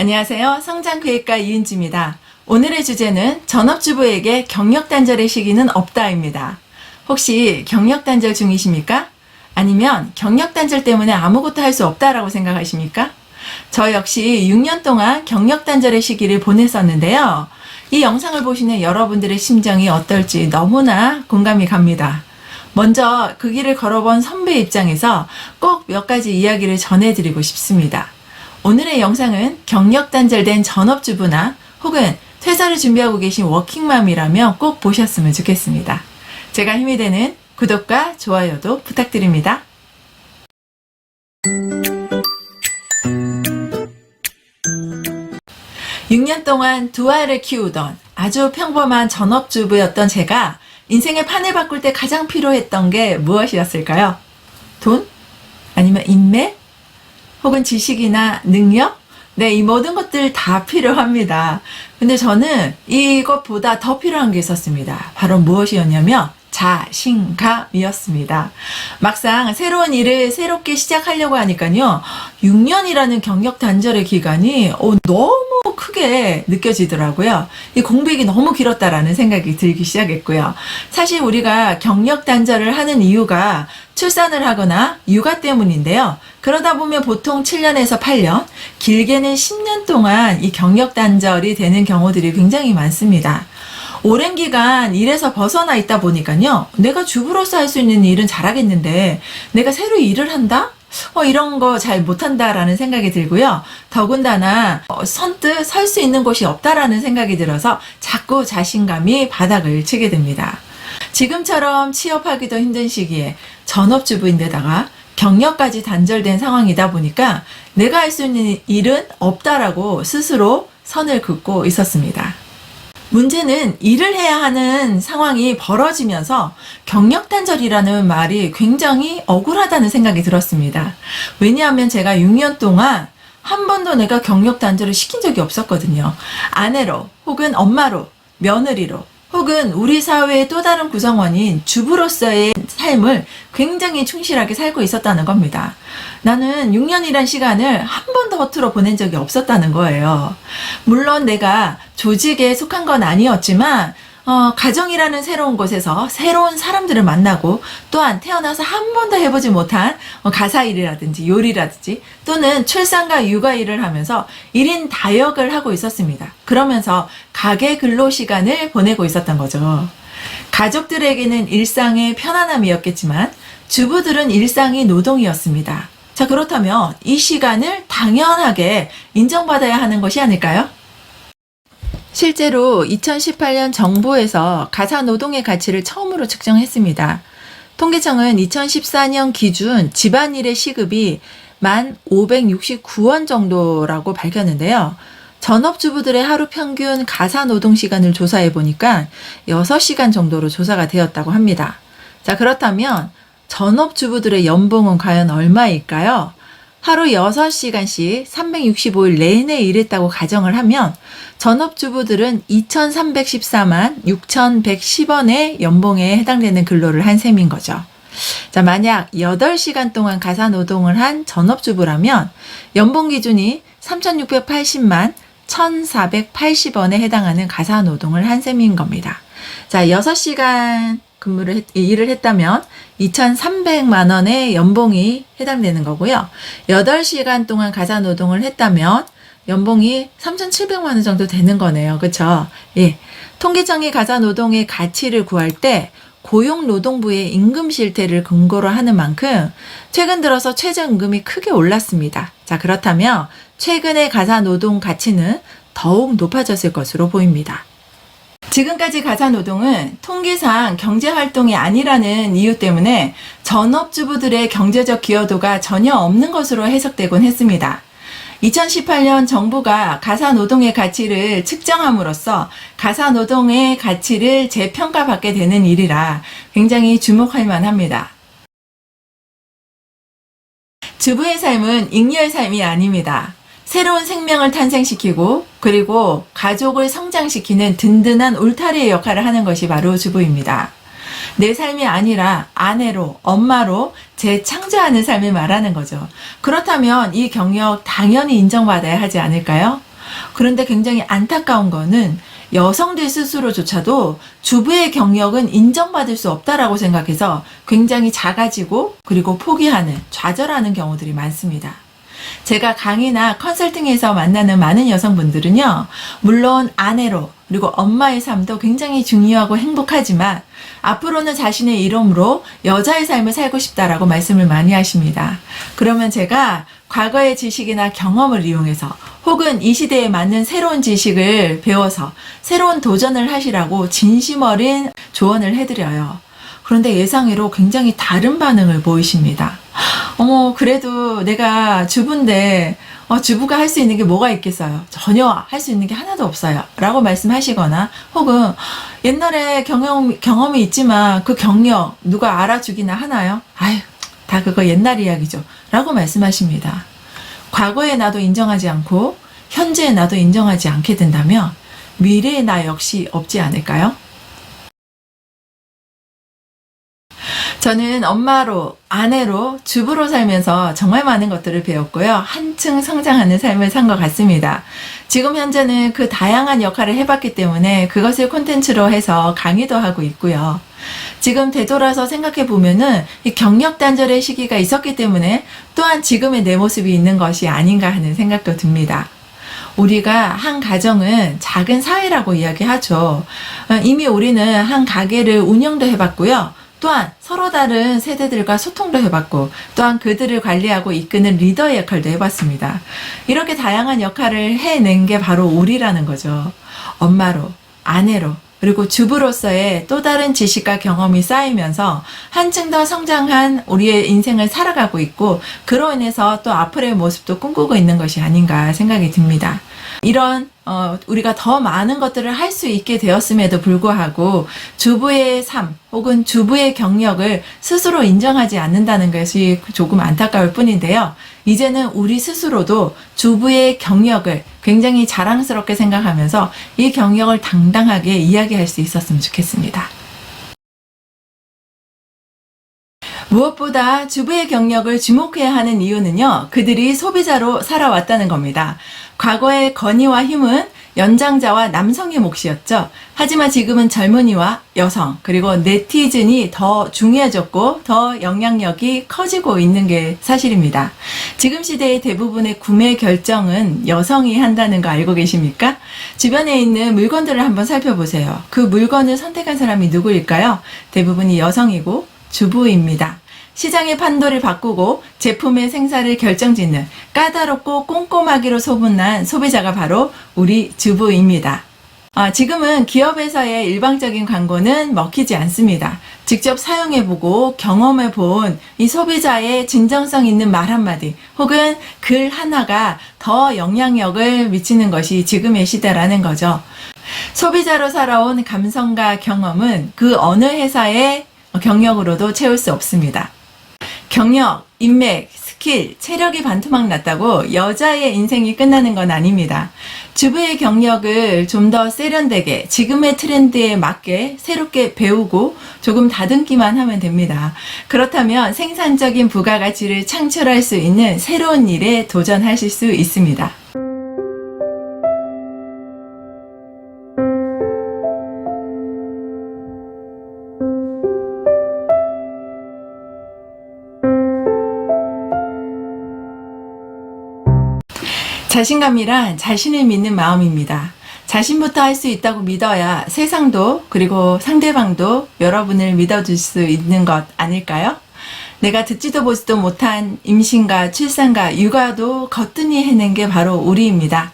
안녕하세요. 성장계획가 이은지입니다. 오늘의 주제는 전업주부에게 경력단절의 시기는 없다입니다. 혹시 경력단절 중이십니까? 아니면 경력단절 때문에 아무것도 할 수 없다라고 생각하십니까? 저 역시 6년 동안 경력단절의 시기를 보냈었는데요. 이 영상을 보시는 여러분들의 심정이 어떨지 너무나 공감이 갑니다. 먼저 그 길을 걸어본 선배 입장에서 꼭 몇 가지 이야기를 전해드리고 싶습니다. 오늘의 영상은 경력 단절된 전업주부나 혹은 퇴사를 준비하고 계신 워킹맘이라면 꼭 보셨으면 좋겠습니다. 제가 힘이 되는 구독과 좋아요도 부탁드립니다. 6년 동안 두 아이를 키우던 아주 평범한 전업주부였던 제가 인생의 판을 바꿀 때 가장 필요했던 게 무엇이었을까요? 돈? 아니면 인맥? 혹은 지식이나 능력? 네, 이 모든 것들 다 필요합니다. 근데 저는 이것보다 더 필요한 게 있었습니다. 바로 무엇이었냐면 자신감이었습니다. 막상 새로운 일을 새롭게 시작하려고 하니까요. 6년이라는 경력 단절의 기간이 너무 크게 느껴지더라고요. 이 공백이 너무 길었다라는 생각이 들기 시작했고요. 사실 우리가 경력 단절을 하는 이유가 출산을 하거나 육아 때문인데요. 그러다 보면 보통 7년에서 8년, 길게는 10년 동안 이 경력 단절이 되는 경우들이 굉장히 많습니다. 오랜 기간 일에서 벗어나 있다 보니까요. 내가 주부로서 할 수 있는 일은 잘하겠는데 내가 새로 일을 한다? 이런 거 잘 못한다라는 생각이 들고요. 더군다나 선뜻 설 수 있는 곳이 없다라는 생각이 들어서 자꾸 자신감이 바닥을 치게 됩니다. 지금처럼 취업하기도 힘든 시기에 전업주부인데다가 경력까지 단절된 상황이다 보니까 내가 할 수 있는 일은 없다라고 스스로 선을 긋고 있었습니다. 문제는 일을 해야 하는 상황이 벌어지면서 경력단절이라는 말이 굉장히 억울하다는 생각이 들었습니다. 왜냐하면 제가 6년 동안 한 번도 내가 경력단절을 시킨 적이 없었거든요. 아내로 혹은 엄마로 며느리로 혹은 우리 사회의 또 다른 구성원인 주부로서의 삶을 굉장히 충실하게 살고 있었다는 겁니다. 나는 6년이란 시간을 한 번도 허투루 보낸 적이 없었다는 거예요. 물론 내가 조직에 속한 건 아니었지만 가정이라는 새로운 곳에서 새로운 사람들을 만나고 또한 태어나서 한 번도 해보지 못한 가사일이라든지 요리라든지 또는 출산과 육아일을 하면서 1인 다역을 하고 있었습니다. 그러면서 가계 근로 시간을 보내고 있었던 거죠. 가족들에게는 일상의 편안함이었겠지만 주부들은 일상이 노동이었습니다. 자, 그렇다면 이 시간을 당연하게 인정받아야 하는 것이 아닐까요? 실제로 2018년 정부에서 가사노동의 가치를 처음으로 측정했습니다. 통계청은 2014년 기준 집안일의 시급이 1,569원 정도라고 밝혔는데요. 전업주부들의 하루 평균 가사노동 시간을 조사해 보니까 6시간 정도로 조사가 되었다고 합니다. 자, 그렇다면 전업주부들의 연봉은 과연 얼마일까요? 하루 6시간씩 365일 내내 일했다고 가정을 하면 전업주부들은 2,314만 6,110원의 연봉에 해당되는 근로를 한 셈인 거죠. 자, 만약 8시간 동안 가사노동을 한 전업주부라면 연봉 기준이 3,680만 1,480원에 해당하는 가사노동을 한 셈인 겁니다. 자, 6시간 일을 했다면 2,300만 원의 연봉이 해당되는 거고요. 8시간 동안 가사노동을 했다면 연봉이 3,700만 원 정도 되는 거네요. 그렇죠? 예. 통계청이 가사노동의 가치를 구할 때 고용노동부의 임금 실태를 근거로 하는 만큼 최근 들어서 최저임금이 크게 올랐습니다. 자, 그렇다면 최근의 가사노동 가치는 더욱 높아졌을 것으로 보입니다. 지금까지 가사노동은 통계상 경제활동이 아니라는 이유 때문에 전업주부들의 경제적 기여도가 전혀 없는 것으로 해석되곤 했습니다. 2018년 정부가 가사노동의 가치를 측정함으로써 가사노동의 가치를 재평가받게 되는 일이라 굉장히 주목할 만합니다. 주부의 삶은 잉여의 삶이 아닙니다. 새로운 생명을 탄생시키고 그리고 가족을 성장시키는 든든한 울타리의 역할을 하는 것이 바로 주부입니다. 내 삶이 아니라 아내로, 엄마로 재창조하는 삶을 말하는 거죠. 그렇다면 이 경력 당연히 인정받아야 하지 않을까요? 그런데 굉장히 안타까운 거는 여성들 스스로조차도 주부의 경력은 인정받을 수 없다라고 생각해서 굉장히 작아지고 그리고 포기하는, 좌절하는 경우들이 많습니다. 제가 강의나 컨설팅에서 만나는 많은 여성분들은요, 물론 아내로 그리고 엄마의 삶도 굉장히 중요하고 행복하지만 앞으로는 자신의 이름으로 여자의 삶을 살고 싶다라고 말씀을 많이 하십니다. 그러면 제가 과거의 지식이나 경험을 이용해서 혹은 이 시대에 맞는 새로운 지식을 배워서 새로운 도전을 하시라고 진심 어린 조언을 해드려요. 그런데 예상외로 굉장히 다른 반응을 보이십니다. 그래도 내가 주부인데 주부가 할 수 있는 게 뭐가 있겠어요? 전혀 할 수 있는 게 하나도 없어요. 라고 말씀하시거나 혹은 옛날에 경험이 있지만 그 경력 누가 알아주기나 하나요? 아유, 다 그거 옛날 이야기죠. 라고 말씀하십니다. 과거의 나도 인정하지 않고 현재의 나도 인정하지 않게 된다면 미래의 나 역시 없지 않을까요? 저는 엄마로, 아내로, 주부로 살면서 정말 많은 것들을 배웠고요. 한층 성장하는 삶을 산 것 같습니다. 지금 현재는 그 다양한 역할을 해봤기 때문에 그것을 콘텐츠로 해서 강의도 하고 있고요. 지금 되돌아서 생각해 보면은 이 경력 단절의 시기가 있었기 때문에 또한 지금의 내 모습이 있는 것이 아닌가 하는 생각도 듭니다. 우리가 한 가정은 작은 사회라고 이야기하죠. 이미 우리는 한 가게를 운영도 해봤고요. 또한 서로 다른 세대들과 소통도 해봤고 또한 그들을 관리하고 이끄는 리더의 역할도 해봤습니다. 이렇게 다양한 역할을 해낸 게 바로 우리라는 거죠. 엄마로, 아내로, 그리고 주부로서의 또 다른 지식과 경험이 쌓이면서 한층 더 성장한 우리의 인생을 살아가고 있고 그로 인해서 또 앞으로의 모습도 꿈꾸고 있는 것이 아닌가 생각이 듭니다. 이런 우리가 더 많은 것들을 할 수 있게 되었음에도 불구하고 주부의 삶 혹은 주부의 경력을 스스로 인정하지 않는다는 것이 조금 안타까울 뿐인데요. 이제는 우리 스스로도 주부의 경력을 굉장히 자랑스럽게 생각하면서 이 경력을 당당하게 이야기할 수 있었으면 좋겠습니다. 무엇보다 주부의 경력을 주목해야 하는 이유는요, 그들이 소비자로 살아왔다는 겁니다. 과거의 건의와 힘은 연장자와 남성의 몫이었죠. 하지만 지금은 젊은이와 여성 그리고 네티즌이 더 중요해졌고 더 영향력이 커지고 있는 게 사실입니다. 지금 시대의 대부분의 구매 결정은 여성이 한다는 거 알고 계십니까? 주변에 있는 물건들을 한번 살펴보세요. 그 물건을 선택한 사람이 누구일까요? 대부분이 여성이고 주부입니다. 시장의 판도를 바꾸고 제품의 생산을 결정짓는 까다롭고 꼼꼼하기로 소문난 소비자가 바로 우리 주부입니다. 지금은 기업에서의 일방적인 광고는 먹히지 않습니다. 직접 사용해보고 경험해본 이 소비자의 진정성 있는 말 한마디 혹은 글 하나가 더 영향력을 미치는 것이 지금의 시대라는 거죠. 소비자로 살아온 감성과 경험은 그 어느 회사의 경력으로도 채울 수 없습니다. 경력, 인맥, 스킬, 체력이 반토막 났다고 여자의 인생이 끝나는 건 아닙니다. 주부의 경력을 좀 더 세련되게 지금의 트렌드에 맞게 새롭게 배우고 조금 다듬기만 하면 됩니다. 그렇다면 생산적인 부가가치를 창출할 수 있는 새로운 일에 도전하실 수 있습니다. 자신감이란 자신을 믿는 마음입니다. 자신부터 할 수 있다고 믿어야 세상도 그리고 상대방도 여러분을 믿어줄 수 있는 것 아닐까요? 내가 듣지도 보지도 못한 임신과 출산과 육아도 거뜬히 해낸 게 바로 우리입니다.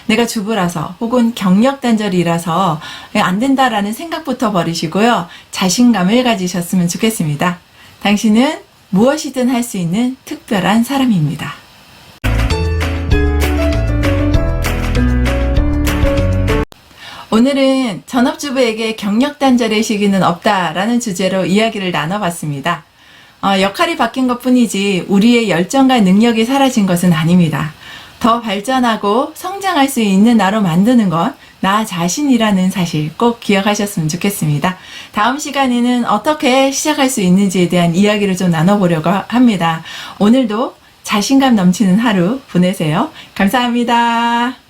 내가 주부라서 혹은 경력 단절이라서 안 된다라는 생각부터 버리시고요. 자신감을 가지셨으면 좋겠습니다. 당신은 무엇이든 할 수 있는 특별한 사람입니다. 오늘은 전업주부에게 경력 단절의 시기는 없다라는 주제로 이야기를 나눠봤습니다. 역할이 바뀐 것 뿐이지 우리의 열정과 능력이 사라진 것은 아닙니다. 더 발전하고 성장할 수 있는 나로 만드는 것, 나 자신이라는 사실 꼭 기억하셨으면 좋겠습니다. 다음 시간에는 어떻게 시작할 수 있는지에 대한 이야기를 좀 나눠보려고 합니다. 오늘도 자신감 넘치는 하루 보내세요. 감사합니다.